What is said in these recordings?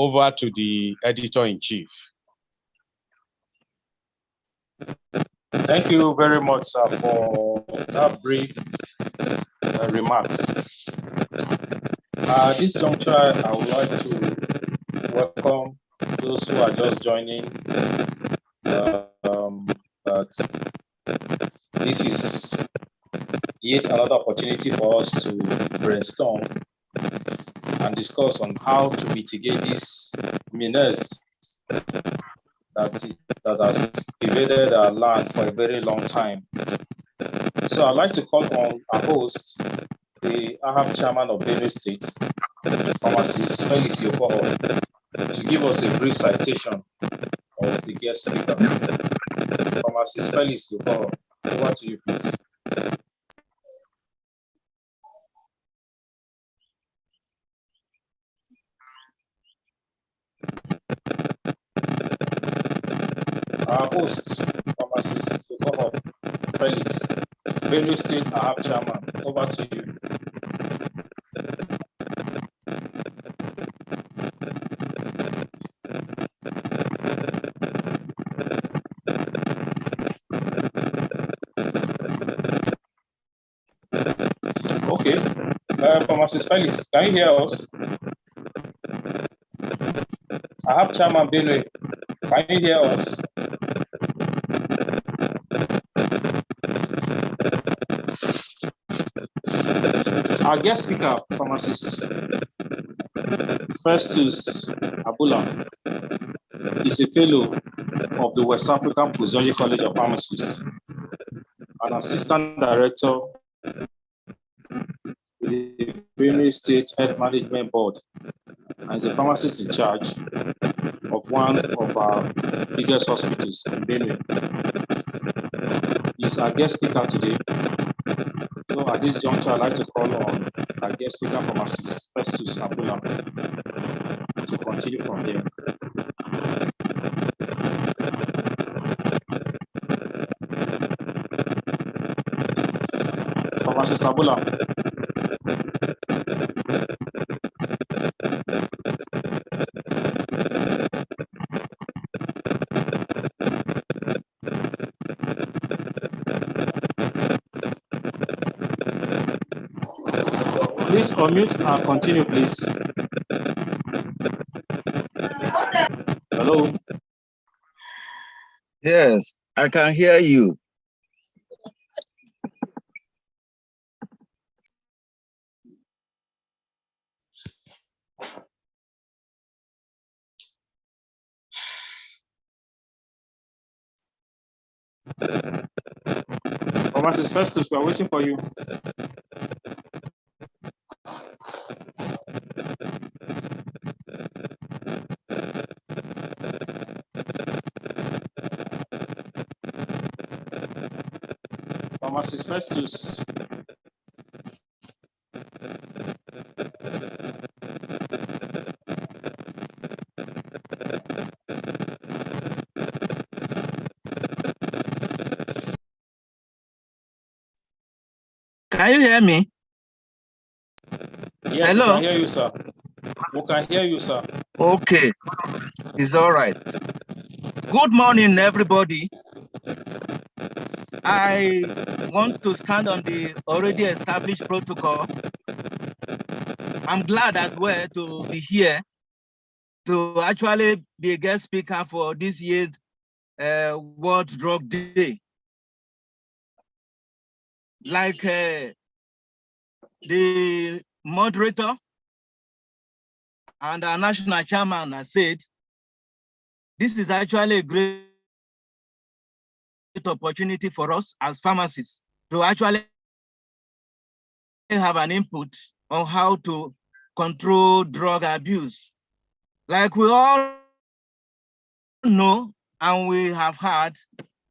over to the editor-in-chief. Thank you very much, sir, for that brief remarks. At this juncture, I would like to welcome those who are just joining. This is yet another opportunity for us to brainstorm and discuss on how to mitigate this menace that has invaded our land for a very long time. So I'd like to call on our host, the AHAB chairman of Benue State, Pharmacist Felix Yokoho, to give us a brief citation of the guest speaker. Pharmacist Felix Yokoho, over to you, please. Our host, Pharmacist Yokoho Felix, Benue State AHAB chairman, over to you. Okay, Pharmacist Felix, can you hear us? AHAB chairman Benue, can you hear us? Our guest speaker, Pharmacist Festus Abula, is a fellow of the West African Physiology College of Pharmacists, an assistant director with the Benue State Health Management Board, and is a pharmacist in charge of one of our biggest hospitals in Benue. He's our guest speaker today. So at this juncture, I'd like to call on our guest speaker, Pharmacist Festus Abula, to continue from here. Pharmacist Abula. Please unmute and continue, please. Hello? Yes, I can hear you. Pharmacist Festus, we are waiting for you. Pharmacist Festus. Can you hear me? Yes, hello? We can hear you, sir. We can hear you, sir. Okay, it's all right. Good morning, everybody. I want to stand on the already established protocol. I'm glad as well to be here to actually be a guest speaker for this year's World Drug Day. Like the moderator and our national chairman has said, this is actually a great opportunity for us as pharmacists to actually have an input on how to control drug abuse. Like we all know and we have heard,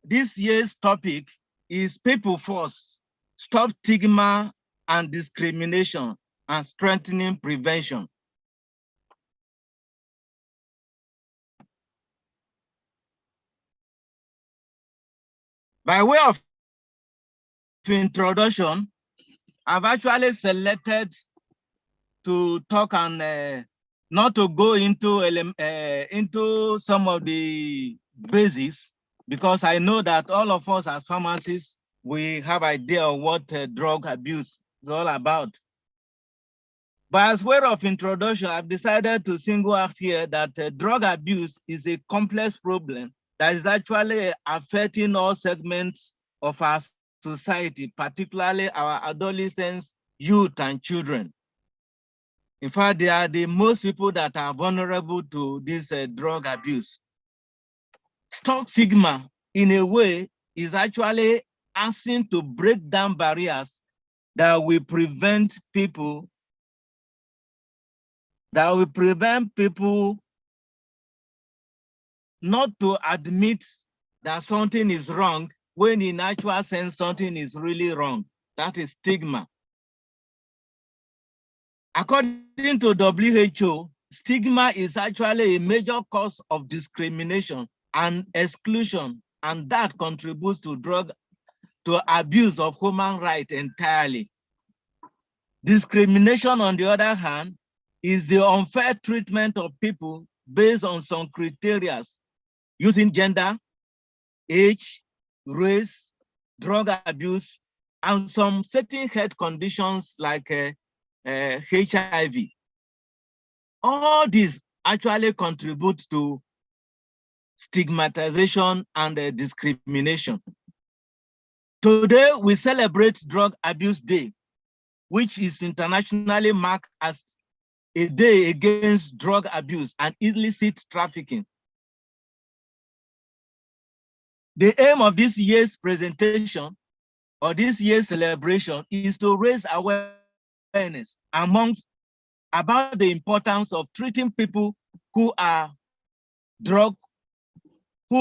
this year's topic is People First, Stop Stigma and Discrimination and Strengthening Prevention. By way of introduction, I've actually selected to talk and not to go into some of the basics, because I know that all of us as pharmacists, we have idea of what drug abuse is all about. But as way of introduction, I've decided to single out here that drug abuse is a complex problem that is actually affecting all segments of our society, particularly our adolescents, youth, and children. In fact, they are the most people that are vulnerable to this drug abuse. Stigma, in a way, is actually asking to break down barriers that will prevent people not to admit that something is wrong when in actual sense something is really wrong. That is stigma. According to WHO, stigma is actually a major cause of discrimination and exclusion, and that contributes to abuse of human rights entirely. Discrimination, on the other hand, is the unfair treatment of people based on some criteria using gender, age, race, drug abuse, and some certain health conditions like HIV. All these actually contribute to stigmatization and discrimination. Today, we celebrate Drug Abuse Day, which is internationally marked as a day against drug abuse and illicit trafficking. The aim of this year's presentation or this year's celebration is to raise awareness about the importance of treating people who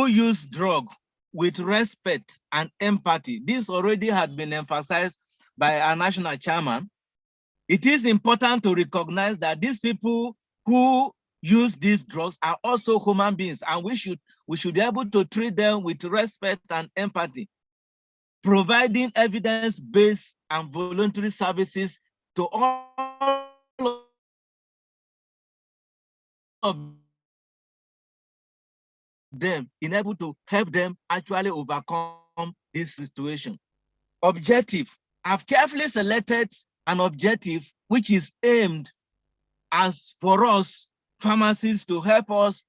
use drug with respect and empathy. This already had been emphasized by our national chairman. It is important to recognize that these people who use these drugs are also human beings, and we should be able to treat them with respect and empathy, providing evidence-based and voluntary services to all of them in able to help them actually overcome this situation. Objective. I've carefully selected an objective which is aimed as for us pharmacists to help us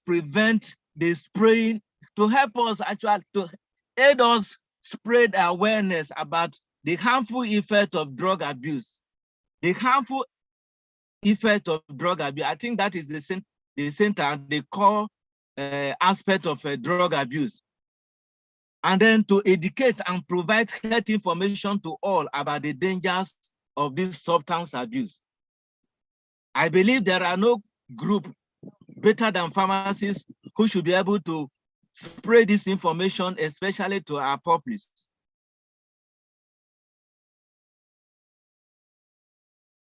prevent the spraying, to help us actually to aid us spread awareness about the harmful effect of drug abuse. The harmful effect of drug abuse, I think that is the center, the core aspect of drug abuse. And then to educate and provide health information to all about the dangers of this substance abuse. I believe there are no group better than pharmacists who should be able to spread this information, especially to our populace.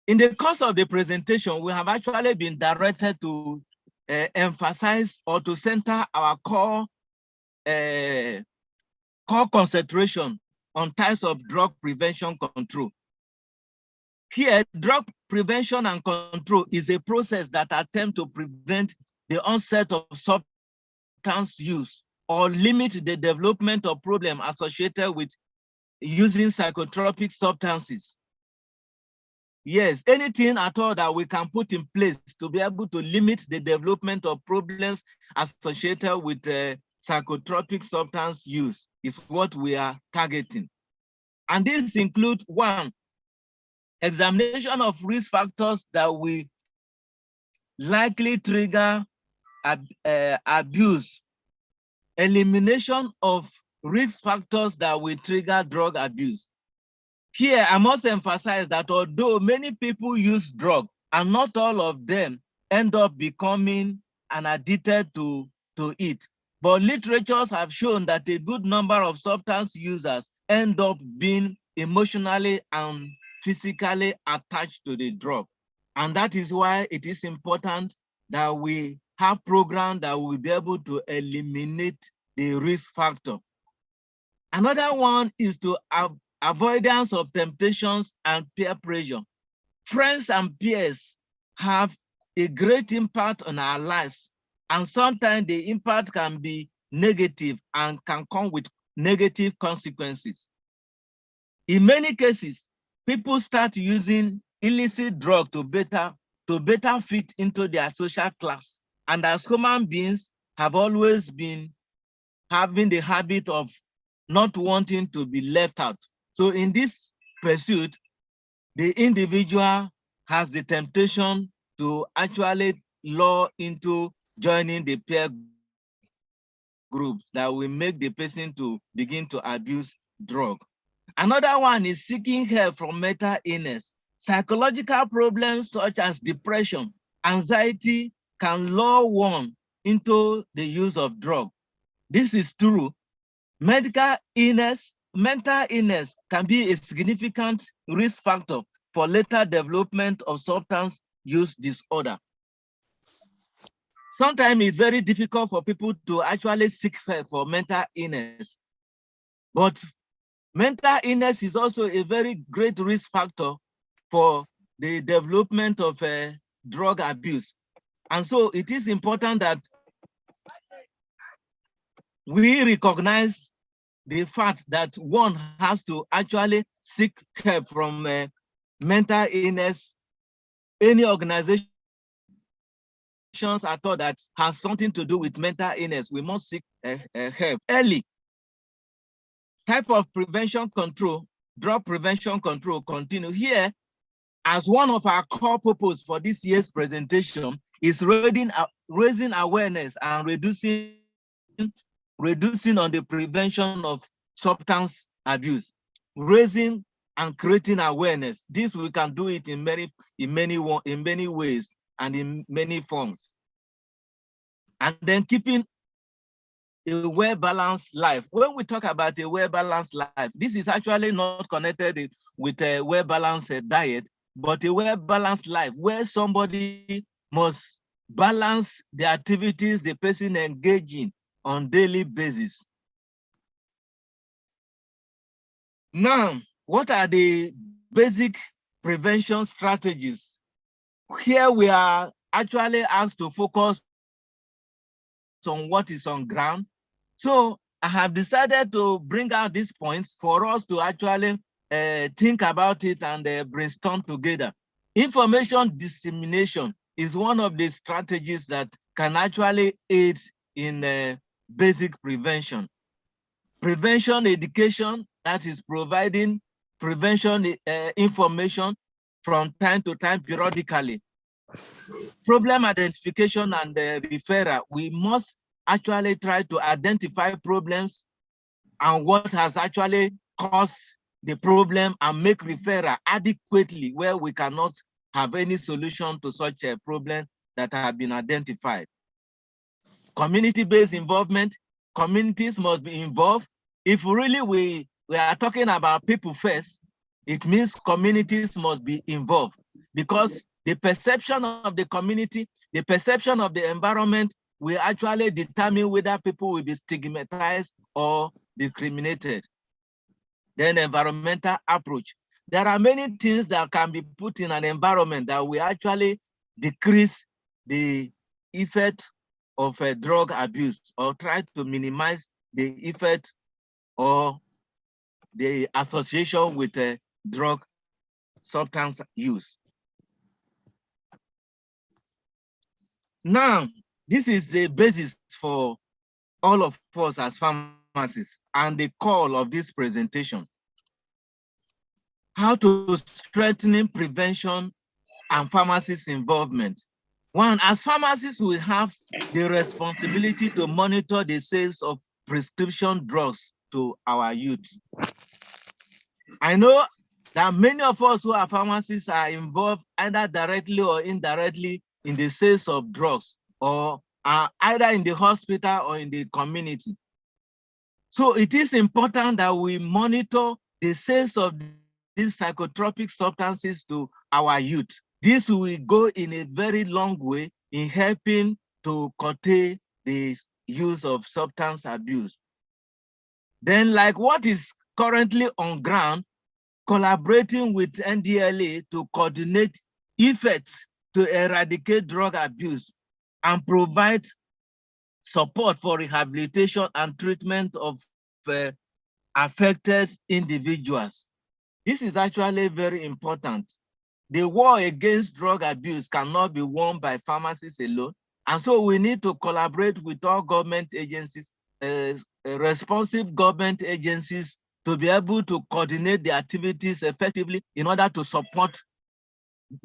In the course of the presentation, we have actually been directed to emphasize or to center our core concentration on types of drug prevention control. Here, drug prevention and control is a process that attempts to prevent the onset of substance use or limit the development of problems associated with using psychotropic substances. Yes, anything at all that we can put in place to be able to limit the development of problems associated with psychotropic substance use is what we are targeting. And this includes one, examination of risk factors that will likely trigger abuse, elimination of risk factors that will trigger drug abuse. Here, I must emphasize that although many people use drugs, and not all of them end up becoming addicted to it, but literatures have shown that a good number of substance users end up being emotionally and physically attached to the drug. And that is why it is important that we have programs that will be able to eliminate the risk factor. Another one is to avoidance of temptations and peer pressure. Friends and peers have a great impact on our lives, and sometimes the impact can be negative and can come with negative consequences. In many cases, people start using illicit drugs to better fit into their social class. And as human beings have always been having the habit of not wanting to be left out. So in this pursuit, the individual has the temptation to actually lure into joining the peer groups that will make the person to begin to abuse drug. Another one is seeking help from mental illness. Psychological problems such as depression, anxiety can lure one into the use of drug. This is true. Mental illness can be a significant risk factor for later development of substance use disorder. Sometimes it's very difficult for people to actually seek help for mental illness, but mental illness is also a very great risk factor for the development of drug abuse. And so it is important that we recognize the fact that one has to actually seek help from mental illness. Any organizations at all that has something to do with mental illness, we must seek help early. Type of prevention control, drug prevention control continue here as one of our core purpose for this year's presentation is raising awareness and reducing on the prevention of substance abuse, raising and creating awareness. This we can do it in many ways and in many forms. And then keeping a well-balanced life. When we talk about a well-balanced life, this is actually not connected with a well-balanced diet, but a well-balanced life where somebody must balance the activities the person engaging on daily basis. Now, what are the basic prevention strategies? Here we are actually asked to focus on what is on ground. So I have decided to bring out these points for us to actually think about it and brainstorm together. Information dissemination is one of the strategies that can actually aid in basic prevention. Prevention education, that is providing prevention information from time to time periodically. Problem identification and referral, we must actually try to identify problems and what has actually caused the problem and make referral adequately where we cannot have any solution to such a problem that have been identified. Community-based involvement, communities must be involved. If really we are talking about people first, it means communities must be involved because the perception of the community, the perception of the environment will actually determine whether people will be stigmatized or discriminated. Then environmental approach. There are many things that can be put in an environment that will actually decrease the effect of drug abuse or try to minimize the effect or the association with drug substance use. Now, this is the basis for all of us as pharmacists and the call of this presentation. How to strengthen prevention and pharmacists' involvement. One, as pharmacists, we have the responsibility to monitor the sales of prescription drugs to our youth. I know that many of us who are pharmacists are involved either directly or indirectly in the sales of drugs or are either in the hospital or in the community. So it is important that we monitor the sales of these psychotropic substances to our youth. This will go in a very long way in helping to curtail the use of substance abuse. Then, like what is currently on ground, collaborating with NDLA to coordinate efforts to eradicate drug abuse and provide support for rehabilitation and treatment of affected individuals. This is actually very important. The war against drug abuse cannot be won by pharmacists alone. And so we need to collaborate with all government agencies, responsive government agencies, to be able to coordinate the activities effectively in order to support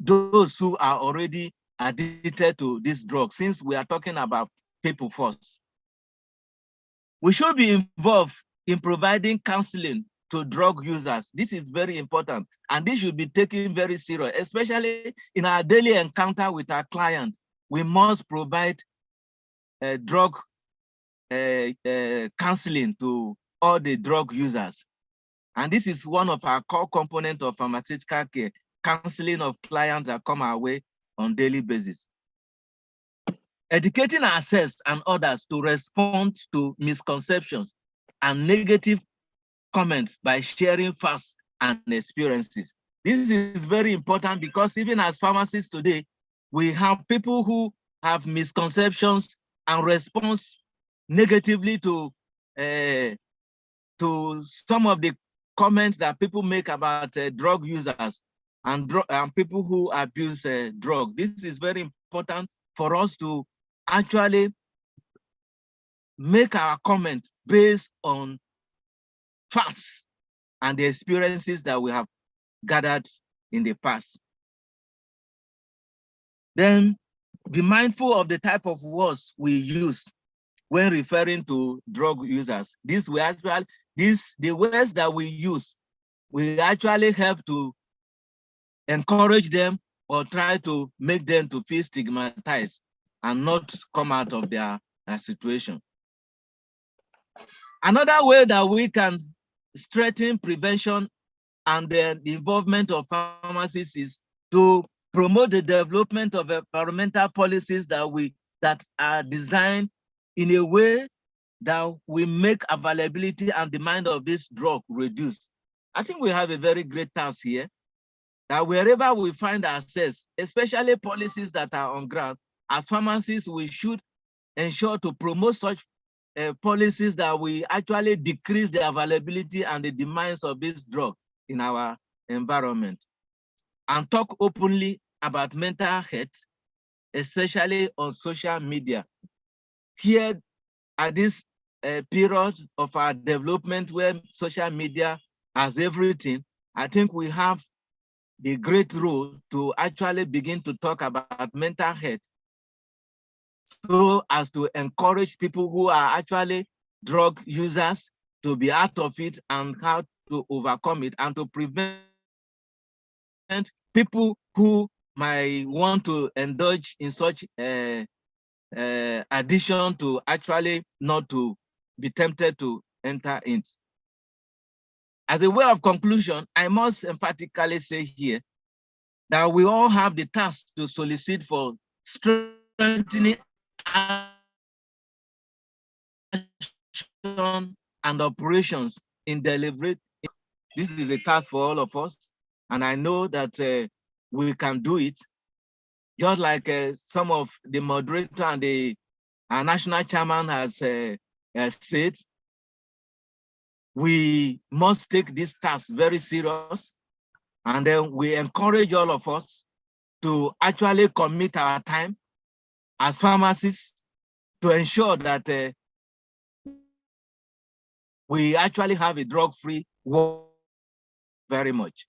those who are already addicted to this drug, since we are talking about people first. We should be involved in providing counseling to drug users. This is very important, and this should be taken very serious, especially in our daily encounter with our client. We must provide drug counseling to all the drug users. And this is one of our core components of pharmaceutical care, counseling of clients that come our way on a daily basis. Educating ourselves and others to respond to misconceptions and negative comments by sharing facts and experiences. This is very important because even as pharmacists today, we have people who have misconceptions and respond negatively to some of the comments that people make about drug users and people who abuse drug. This is very important for us to actually make our comment based on facts and the experiences that we have gathered in the past. Then be mindful of the type of words we use when referring to drug users. The words that we use will actually help to encourage them or try to make them to feel stigmatized and not come out of their situation. Another way that we can strengthen prevention and the involvement of pharmacists is to promote the development of environmental policies that are designed in a way that will make availability and demand of this drug reduce. I think we have a very great task here, that wherever we find ourselves, especially policies that are on ground, as pharmacists, we should ensure to promote such policies that we actually decrease the availability and the demands of this drug in our environment, and talk openly about mental health, especially on social media. Here, at this period of our development where social media has everything, I think we have the great role to actually begin to talk about mental health, so as to encourage people who are actually drug users to be out of it and how to overcome it, and to prevent people who might want to indulge in such addiction to actually not to be tempted to enter it. As a way of conclusion, I must emphatically say here that we all have the task to solicit for strengthening and operations in deliberate. This is a task for all of us, and I know that we can do it. Just like some of the moderator and our national chairman has said, we must take this task very serious, and then we encourage all of us to actually commit our time as pharmacists to ensure that we actually have a drug-free world. Very much.